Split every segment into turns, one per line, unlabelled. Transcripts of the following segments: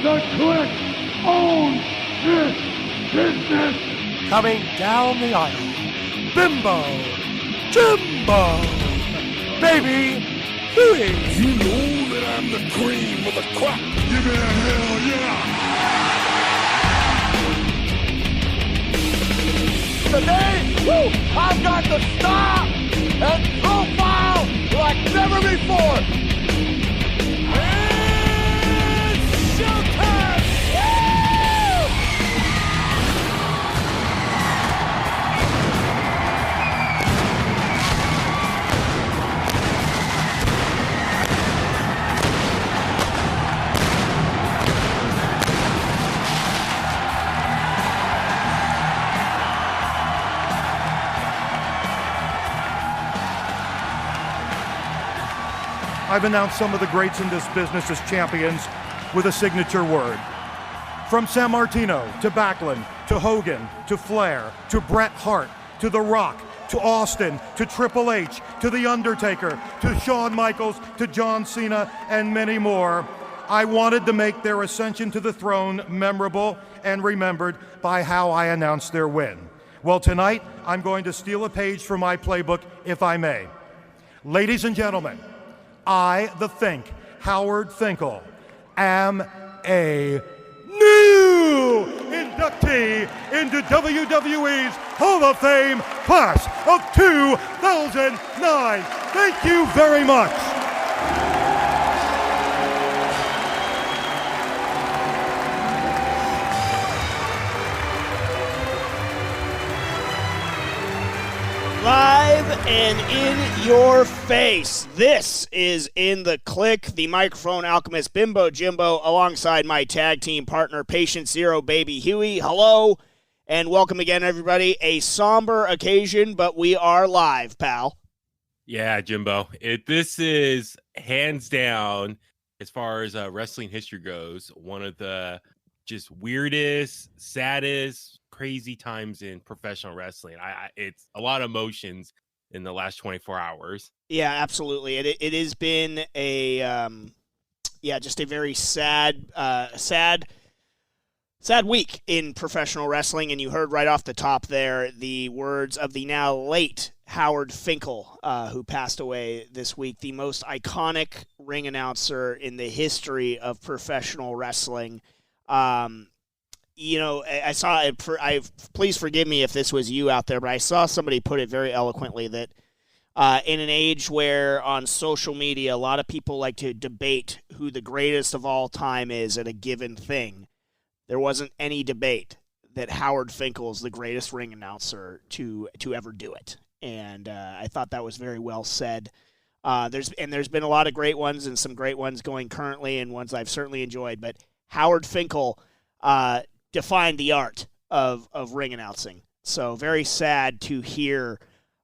The Kliq owns this business.
Coming down the aisle, Bimbo, Jimbo, baby, Huey.
You know that I'm the cream of the crop. Give me a hell yeah.
Today, I've got the star and profile like never before. It's showtime!
I've announced some of the greats in this business as champions with a signature word. From San Martino to Backlund to Hogan to Flair to Bret Hart to The Rock to Austin to Triple H to The Undertaker to Shawn Michaels to John Cena and many more, I wanted to make their ascension to the throne memorable and remembered by how I announced their win. Well, tonight I'm going to steal a page from my playbook, if I may. Ladies and gentlemen, I, the Fink, Howard Finkel, am a new inductee into WWE's Hall of Fame class of 2009. Thank you very much.
Live and in your face, this is In The Kliq, the microphone alchemist Bimbo Jimbo, alongside my tag team partner, Patient Zero Baby Huey. Hello, and welcome again, everybody. A somber occasion, but we are live, pal.
Yeah, Jimbo. This is hands down, as far as wrestling history goes, one of the just weirdest, saddest, crazy times in professional wrestling. It's a lot of emotions in the last 24 hours.
Yeah, absolutely. It has been a just a very sad week in professional wrestling, and you heard right off the top there the words of the now late Howard Finkel, who passed away this week, the most iconic ring announcer in the history of professional wrestling. I saw, please forgive me if this was you out there, but I saw somebody put it very eloquently that in an age where on social media a lot of people like to debate who the greatest of all time is at a given thing, there wasn't any debate that Howard Finkel is the greatest ring announcer to ever do it. And I thought that was very well said. There's been a lot of great ones and some great ones going currently and ones I've certainly enjoyed, but Howard Finkel defined the art of ring announcing. So very sad to hear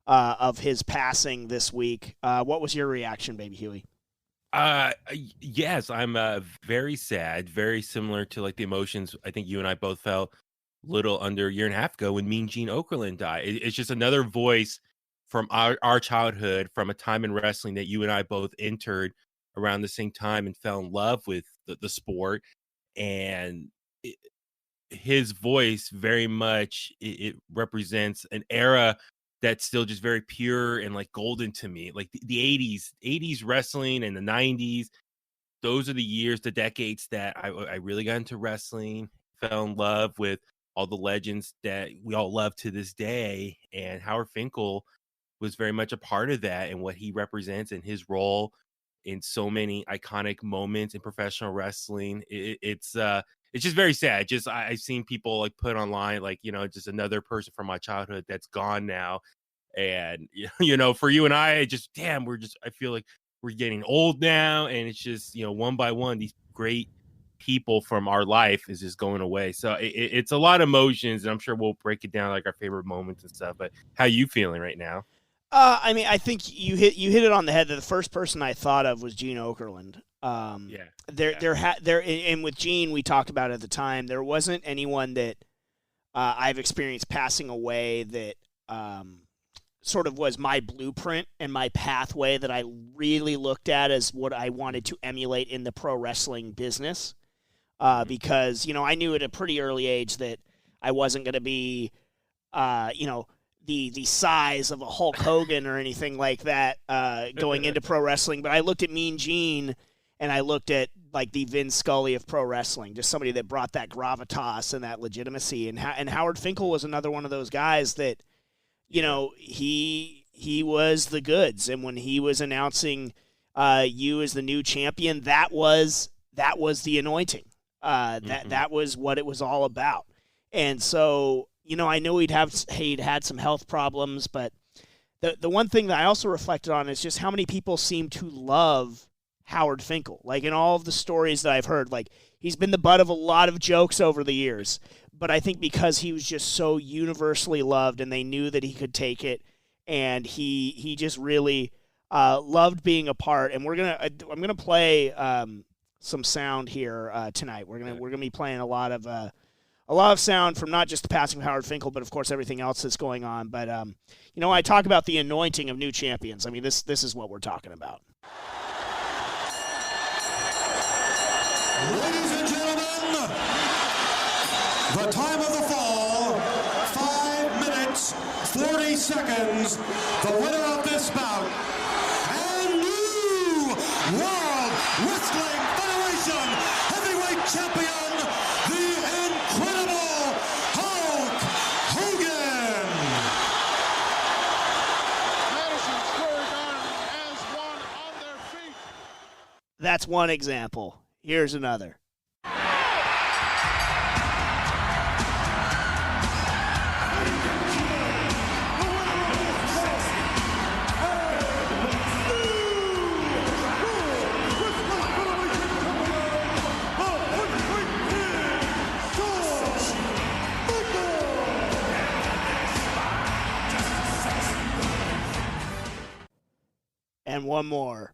of his passing this week. What was your reaction, Baby Huey?
Yes, I'm very sad, very similar to like the emotions I think you and I both felt a little under a year and a half ago when Mean Gene Okerlund died. It's just another voice from our childhood, from a time in wrestling that you and I both entered around the same time and fell in love with the sport. And his voice very much it represents an era that's still just very pure and like golden to me. Like the 80s wrestling and the 90s, those are the years, the decades that I really got into wrestling, fell in love with all the legends that we all love to this day. And Howard Finkel was very much a part of that and what he represents and his role in so many iconic moments in professional wrestling. It's just very sad. Just I've seen people like put online, like, just another person from my childhood that's gone now. And, for you and I feel like we're getting old now. And it's just, one by one, these great people from our life is just going away. So it's a lot of emotions, and I'm sure we'll break it down like our favorite moments and stuff. But how you feeling right now?
I think you hit it on the head. That the first person I thought of was Gene Okerlund. And with Gene, we talked about at the time, there wasn't anyone that I've experienced passing away that sort of was my blueprint and my pathway that I really looked at as what I wanted to emulate in the pro wrestling business. Because, I knew at a pretty early age that I wasn't going to be, the size of a Hulk Hogan or anything like that going into pro wrestling. But I looked at Mean Gene, and I looked at, like, the Vin Scully of pro wrestling, just somebody that brought that gravitas and that legitimacy. And Howard Finkel was another one of those guys that, he was the goods. And when he was announcing you as the new champion, that was the anointing. That was what it was all about. And so, I know he'd had some health problems, but the one thing that I also reflected on is just how many people seem to love Howard Finkel. Like, in all of the stories that I've heard, like, he's been the butt of a lot of jokes over the years, but I think because he was just so universally loved and they knew that he could take it, and he just really loved being a part. And I'm gonna play some sound here tonight. We're gonna be playing a lot of sound from not just the passing of Howard Finkel, but of course everything else that's going on. But when I talk about the anointing of new champions, I mean this is what we're talking about.
Ladies and gentlemen, the time of the fall, 5 minutes, 40 seconds. The winner of this bout, and new World Wrestling Federation Heavyweight Champion, the Incredible Hulk Hogan.
Madison Square Garden as one on their feet.
That's one example. Here's another. And one more.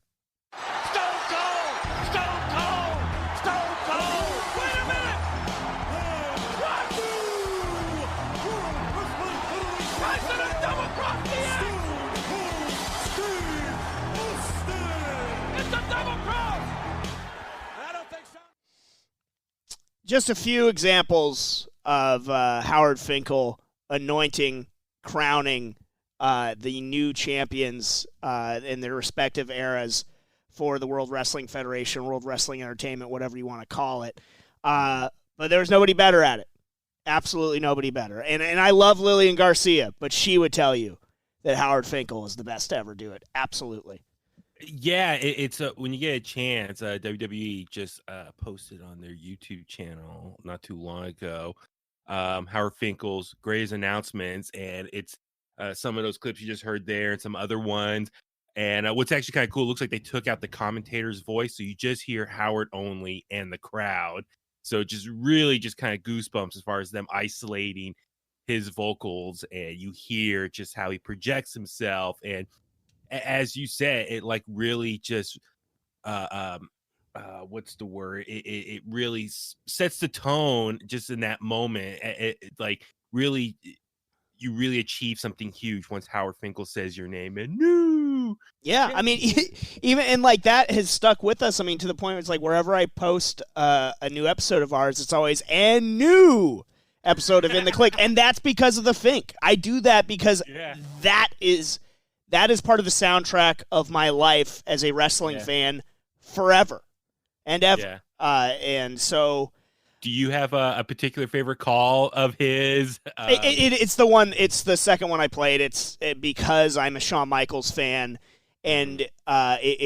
Just a few examples of Howard Finkel anointing, crowning the new champions in their respective eras for the World Wrestling Federation, World Wrestling Entertainment, whatever you want to call it. But there's nobody better at it. Absolutely nobody better. And I love Lillian Garcia, but she would tell you that Howard Finkel is the best to ever do it. Absolutely.
Yeah, it's when you get a chance, WWE just posted on their YouTube channel not too long ago Howard Finkel's greatest announcements, and it's some of those clips you just heard there and some other ones. And what's actually kind of cool, it looks like they took out the commentator's voice, so you just hear Howard only and the crowd. So just really just kind of goosebumps as far as them isolating his vocals, and you hear just how he projects himself. And as you said, it like really just what's the word? It really sets the tone just in that moment. It like really, you really achieve something huge once Howard Finkel says your name. And no,
yeah, I mean, even and like that has stuck with us. I mean, to the point where it's like wherever I post a new episode of ours, it's always "and new episode of In The Kliq," and that's because of the Fink. I do that because that is part of the soundtrack of my life as a wrestling fan forever and ever. And so,
do you have a particular favorite call of his?
It's the one. It's the second one I played. It's because I'm a Shawn Michaels fan, and it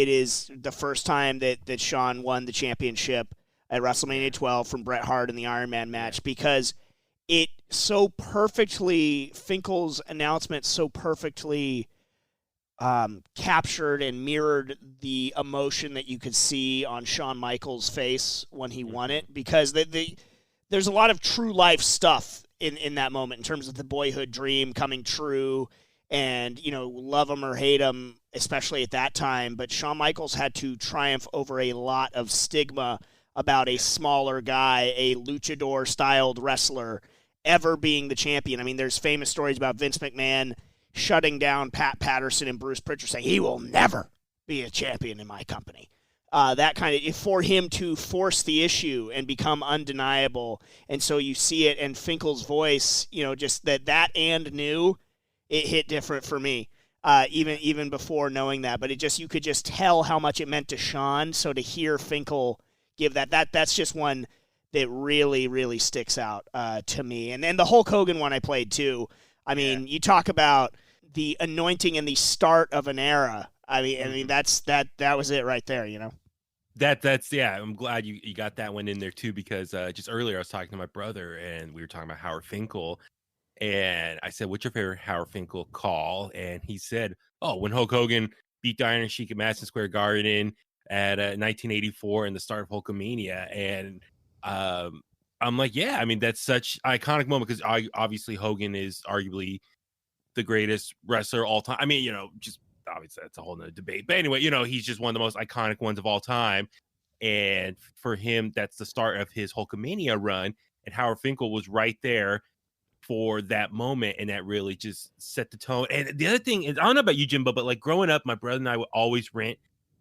is the first time that Shawn won the championship at WrestleMania 12 from Bret Hart in the Iron Man match, because it so perfectly, Finkel's announcement so perfectly captured and mirrored the emotion that you could see on Shawn Michaels' face when he won it, because there's a lot of true life stuff in that moment in terms of the boyhood dream coming true, and love him or hate him, especially at that time. But Shawn Michaels had to triumph over a lot of stigma about a smaller guy, a luchador styled wrestler, ever being the champion. I mean, there's famous stories about Vince McMahon shutting down Pat Patterson and Bruce Pritchard, saying he will never be a champion in my company. That kind of, for him to force the issue and become undeniable. And so you see it, and Finkel's voice, just that and new, it hit different for me. Even before knowing that, but you could just tell how much it meant to Sean. So to hear Finkel give that's just one that really, really sticks out to me. And then the Hulk Hogan one I played too. I mean, you talk about the anointing and the start of an era. I mean that was it right there.
That's I'm glad you got that one in there too, because just earlier I was talking to my brother and we were talking about Howard Finkel. And I said, "What's your favorite Howard Finkel call?" And he said, "Oh, when Hulk Hogan beat the Iron Sheik at Madison Square Garden at 1984 and the start of Hulkamania." And I'm like, "Yeah, I mean that's such an iconic moment because obviously Hogan is arguably the greatest wrestler all time. I mean, just obviously that's a whole nother debate. But anyway, he's just one of the most iconic ones of all time. And for him, that's the start of his Hulkamania run. And Howard Finkel was right there for that moment, and that really just set the tone. And the other thing is, I don't know about you, Jimbo, but like growing up, my brother and I would always rent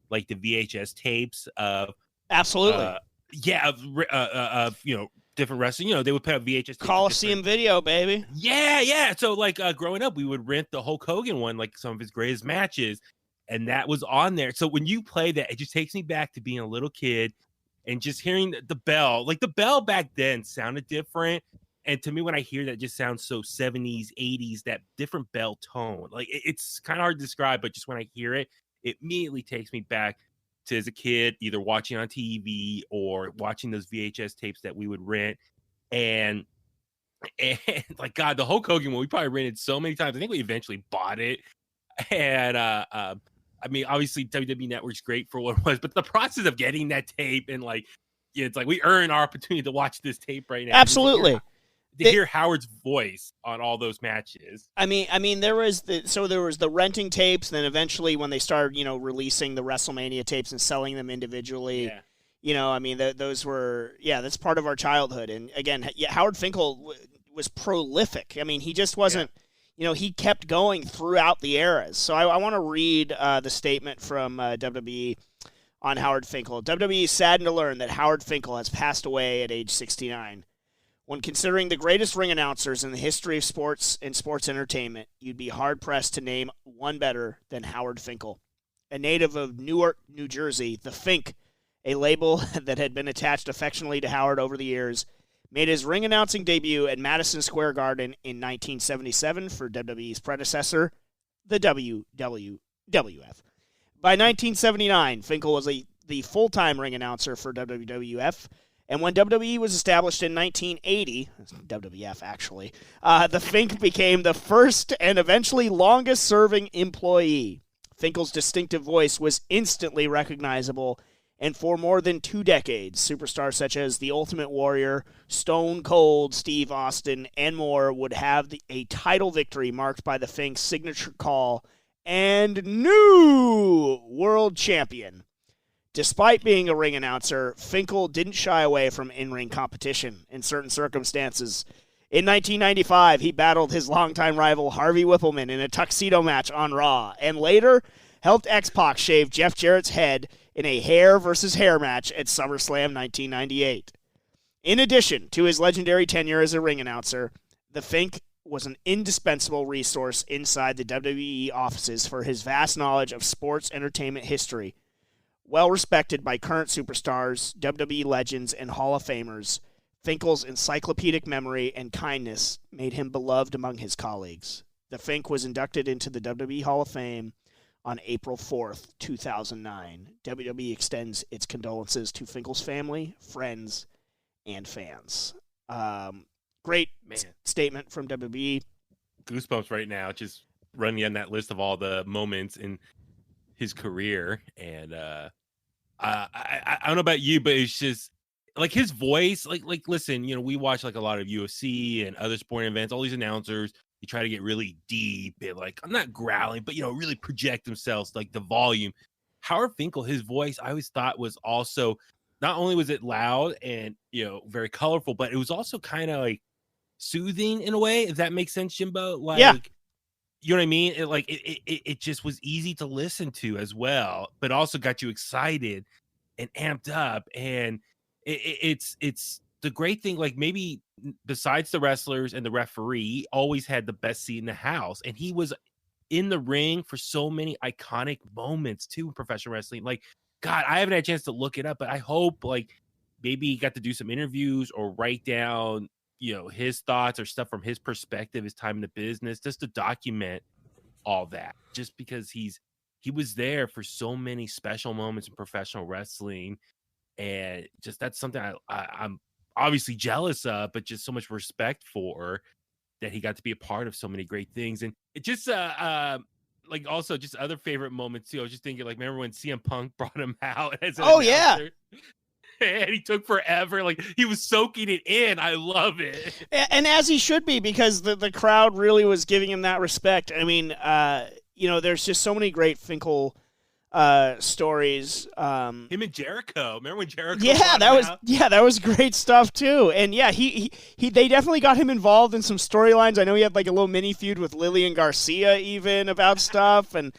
like the VHS tapes of
absolutely
of different wrestling. They would put up VHS tapes
Coliseum video, baby.
Yeah. So like growing up, we would rent the Hulk Hogan one, like some of his greatest matches, and that was on there. So when you play that, it just takes me back to being a little kid and just hearing the bell. Like the bell back then sounded different. And to me, when I hear that, it just sounds so 70s, 80s, that different bell tone. Like it's kind of hard to describe, but just when I hear it, it immediately takes me back to as a kid, either watching on TV or watching those VHS tapes that we would rent. And like, God, the Hulk Hogan one, we probably rented so many times. I think we eventually bought it. And I mean, obviously WWE Network's great for what it was, but the process of getting that tape and like, it's like we earn our opportunity to watch this tape right now.
Absolutely.
To hear Howard's voice on all those matches.
I mean, there was the renting tapes, then eventually when they started, releasing the WrestleMania tapes and selling them individually. Yeah. I mean, those were, that's part of our childhood. And again, Howard Finkel was prolific. I mean, he just wasn't, he kept going throughout the eras. So I want to read the statement from WWE on Howard Finkel. WWE is saddened to learn that Howard Finkel has passed away at age 69. When considering the greatest ring announcers in the history of sports and sports entertainment, you'd be hard-pressed to name one better than Howard Finkel. A native of Newark, New Jersey, the Fink, a label that had been attached affectionately to Howard over the years, made his ring announcing debut at Madison Square Garden in 1977 for WWE's predecessor, the WWF. By 1979, Finkel was the full-time ring announcer for WWF, and when WWE was established in 1980, WWF actually, the Fink became the first and eventually longest-serving employee. Finkel's distinctive voice was instantly recognizable, and for more than 2 decades, superstars such as The Ultimate Warrior, Stone Cold Steve Austin, and more would have a title victory marked by the Fink's signature call and new world champion. Despite being a ring announcer, Finkel didn't shy away from in-ring competition in certain circumstances. In 1995, he battled his longtime rival Harvey Whippleman in a tuxedo match on Raw, and later helped X-Pac shave Jeff Jarrett's head in a hair versus hair match at SummerSlam 1998. In addition to his legendary tenure as a ring announcer, the Fink was an indispensable resource inside the WWE offices for his vast knowledge of sports entertainment history. Well respected by current superstars, WWE legends, and Hall of Famers, Finkel's encyclopedic memory and kindness made him beloved among his colleagues. The Fink was inducted into the WWE Hall of Fame on April 4th, 2009. WWE extends its condolences to Finkel's family, friends, and fans. Great statement from WWE.
Goosebumps right now, just running down that list of all the moments in his career. And I don't know about you, but it's just like his voice, like listen, we watch like a lot of UFC and other sporting events, all these announcers, they try to get really deep and like, I'm not growling, but really project themselves, like the volume. Howard Finkel, his voice, I always thought was also, not only was it loud and very colorful, but it was also kind of like soothing in a way, if that makes sense, Jimbo. Like, you know what I mean? It just was easy to listen to as well, but also got you excited and amped up. And it's the great thing, like maybe besides the wrestlers and the referee, he always had the best seat in the house. And he was in the ring for so many iconic moments too in professional wrestling. Like, God, I haven't had a chance to look it up, but I hope like maybe he got to do some interviews or write down, his thoughts or stuff from his perspective, his time in the business, just to document all that, just because he was there for so many special moments in professional wrestling. And just that's something I'm obviously jealous of, but just so much respect for, that he got to be a part of so many great things. And it just like also just other favorite moments too. I was just thinking, like, remember when CM Punk brought him out as an announcer? And he took forever. Like, he was soaking it in. I love it.
And as he should be, because the crowd really was giving him that respect. I mean, there's just so many great Finkel stories.
Him and Jericho. Remember when Jericho?
Yeah, that was great stuff too. And yeah, they definitely got him involved in some storylines. I know he had like a little mini feud with Lillian Garcia even about stuff, and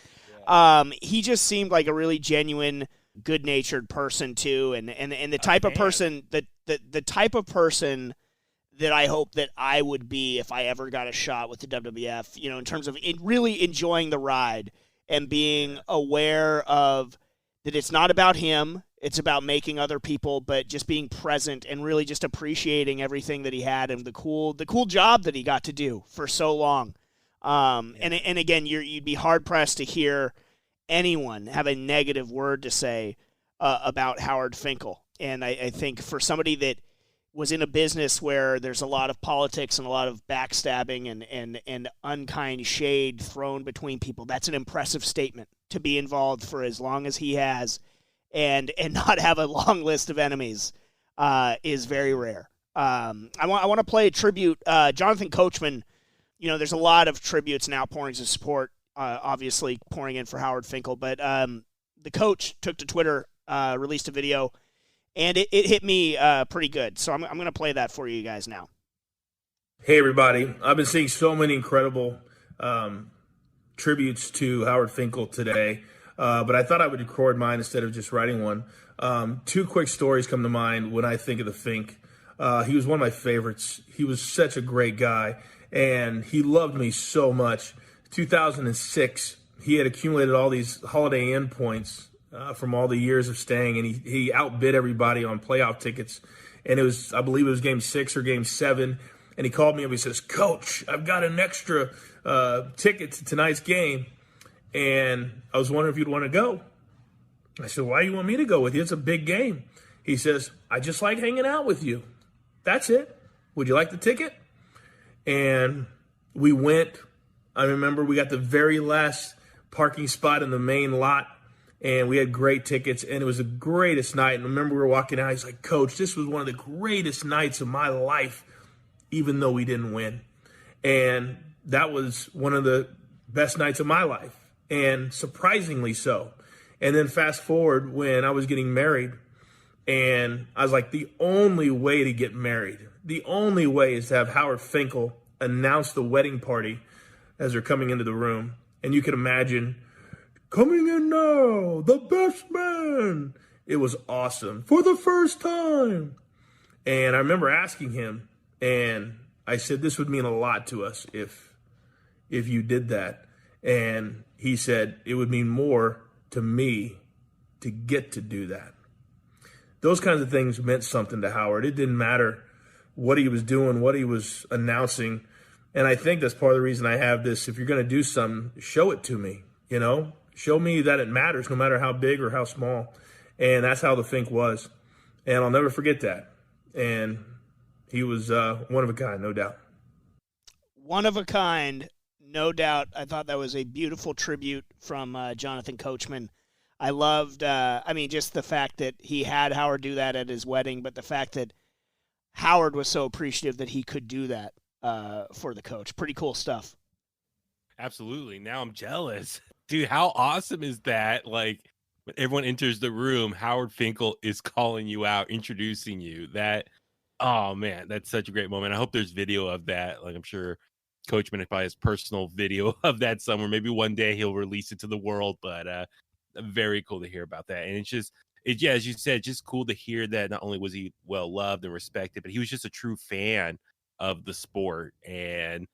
he just seemed like a really genuine, good-natured person too, and the type of person the type of person that I hope that I would be if I ever got a shot with the WWF, in terms of really enjoying the ride and being aware of that it's not about him, it's about making other people, but just being present and really just appreciating everything that he had and the cool job that he got to do for so long. And again, you'd be hard-pressed to hear anyone have a negative word to say about Howard Finkel. And I think for somebody that was in a business where there's a lot of politics and a lot of backstabbing and unkind shade thrown between people, that's an impressive statement to be involved for as long as he has and not have a long list of enemies is very rare. I want to play a tribute. Jonathan Coachman, there's a lot of tributes and outpourings of support, obviously pouring in for Howard Finkel, but the coach took to Twitter, released a video, and it hit me pretty good. So I'm going to play that for you guys now.
Hey, everybody. I've been seeing so many incredible tributes to Howard Finkel today, but I thought I would record mine instead of just writing one. Two quick stories come to mind when I think of the Fink. He was one of my favorites. He was such a great guy, and he loved me so much. 2006, he had accumulated all these Holiday Inn points from all the years of staying, and he outbid everybody on playoff tickets. And I believe it was Game 6 or Game 7, and he called me up. He says, "Coach, I've got an extra ticket to tonight's game, and I was wondering if you'd want to go." I said, "Why do you want me to go with you? It's a big game." He says, "I just like hanging out with you. That's it. Would you like the ticket?" And we went. I remember we got the very last parking spot in the main lot, and we had great tickets, and it was the greatest night. And I remember we were walking out. He's like, "Coach, this was one of the greatest nights of my life, even though we didn't win." And that was one of the best nights of my life, and surprisingly so. And then fast forward when I was getting married, and I was like, the only way to get married, the only way is to have Howard Finkel announce the wedding party as they're coming into the room. And you can imagine, "Coming in now, the best man." It was awesome. "For the first time." And I remember asking him, and I said, "This would mean a lot to us if you did that." And he said, "It would mean more to me to get to do that." Those kinds of things meant something to Howard. It didn't matter what he was doing, what he was announcing. And I think that's part of the reason I have this. If you're going to do something, show it to me, Show me that it matters, no matter how big or how small. And that's how the Fink was. And I'll never forget that. And he was one of a kind, no doubt.
One of a kind, no doubt. I thought that was a beautiful tribute from Jonathan Coachman. I loved, just the fact that he had Howard do that at his wedding, but the fact that Howard was so appreciative that he could do that for the coach. Pretty cool stuff.
Absolutely. Now I'm jealous. Dude, how awesome is that? Like, when everyone enters the room, Howard Finkel is calling you out, introducing you. Oh man, that's such a great moment. I hope there's video of that. Like, I'm sure Coachman probably has personal video of that somewhere. Maybe one day he'll release it to the world, but very cool to hear about that. And yeah, as you said, just cool to hear that not only was he well loved and respected, but he was just a true fan of the sport, and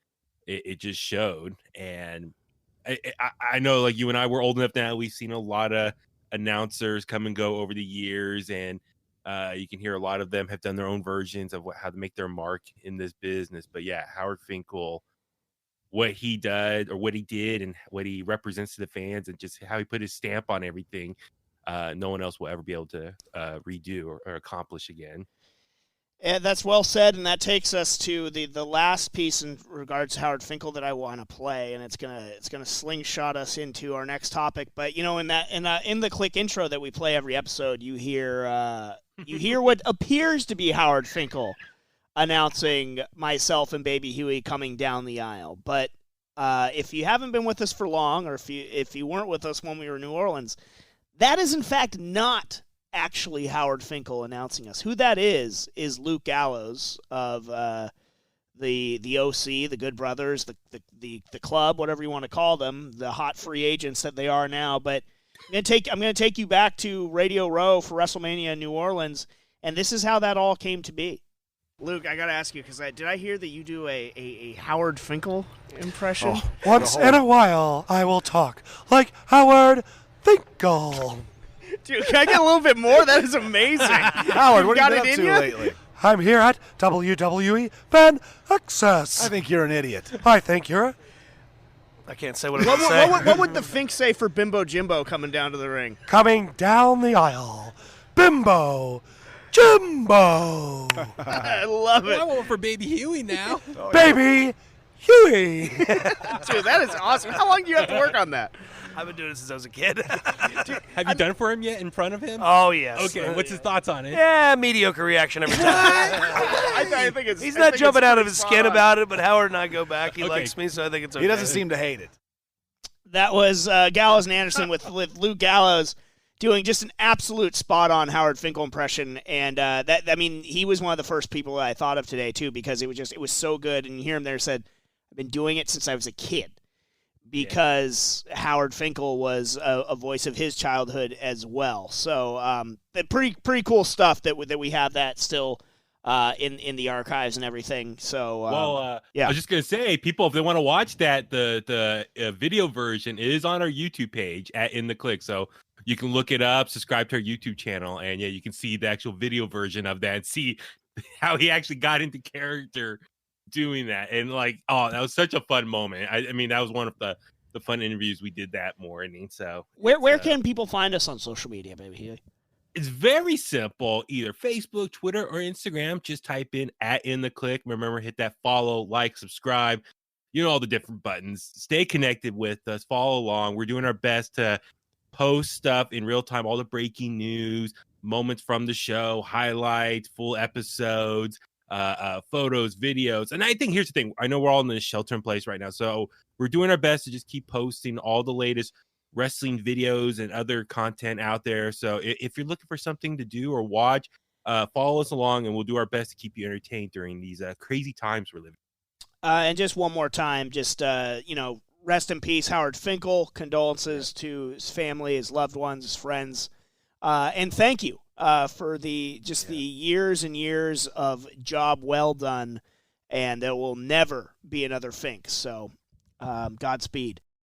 it just showed. And I know, like, you and I were old enough now, we've seen a lot of announcers come and go over the years, and you can hear a lot of them have done their own versions of how to make their mark in this business. But yeah, Howard Finkel, what he did and what he represents to the fans, and just how he put his stamp on everything, no one else will ever be able to redo or accomplish again.
And that's well said, and that takes us to the last piece in regards to Howard Finkel that I want to play, and it's gonna slingshot us into our next topic. But in the Kliq intro that we play every episode, you hear what appears to be Howard Finkel announcing myself and Baby Huey coming down the aisle. But if you haven't been with us for long, or if you weren't with us when we were in New Orleans, that is in fact not actually Howard Finkel announcing us. Who that is Luke Gallows of the OC, the Good Brothers, the club, whatever you want to call them, the hot free agents that they are now. But I'm gonna take you back to Radio Row for WrestleMania in New Orleans, and this is how that all came to be. Luke, I gotta ask you, because did I hear that you do a Howard Finkel impression?
Once in a while, I will talk like Howard Finkel.
Dude, can I get a little bit more? That is amazing.
Howard, what have you been up to lately?
I'm here at WWE Fan Access.
I think you're an idiot.
I think you're I can't say what I'm going to say.
What would the Fink say for Bimbo Jimbo coming down to the ring?
Coming down the aisle, Bimbo Jimbo.
I love it.
I want for Baby Huey now.
Baby Huey.
Dude, that is awesome. How long do you have to work on that?
I've been doing it since I was a kid.
Dude, have you done it for him yet in front of him?
Oh, yes.
Okay, what's his thoughts on it?
Yeah, mediocre reaction every time.
I think it's.
He's not jumping out of his skin about it, but Howard and I go back. He likes me, so I think it's okay.
He doesn't seem to hate it.
That was Gallows and Anderson with Luke Gallows doing just an absolute spot-on Howard Finkel impression, and he was one of the first people that I thought of today too, because it was so good. And you hear him there said, "I've been doing it since I was a kid." Because Howard Finkel was a voice of his childhood as well. So pretty cool stuff that we have that still in the archives and everything. So yeah,
I was just gonna say, people, if they want to watch that, the video version is on our YouTube page at In The Kliq. So you can look it up, subscribe to our YouTube channel, and yeah, you can see the actual video version of that and see how he actually got into character doing that. And that was such a fun moment. I mean, that was one of the fun interviews we did that morning. So
where can people find us on social media, baby?
It's very simple, either Facebook, Twitter, or Instagram. Just type in @In The Kliq. Remember, hit that follow, like, subscribe, all the different buttons. Stay connected with us, follow along. We're doing our best to post stuff in real time, all the breaking news, moments from the show, highlights, full episodes, photos, videos. And I think here's the thing. I know we're all in this shelter in place right now, so we're doing our best to just keep posting all the latest wrestling videos and other content out there. So if you're looking for something to do or watch, follow us along, and we'll do our best to keep you entertained during these crazy times we're living.
And just one more time, rest in peace, Howard Finkel. Condolences to his family, his loved ones, his friends, and thank you for the years and years of job well done, and there will never be another Fink. So, Godspeed.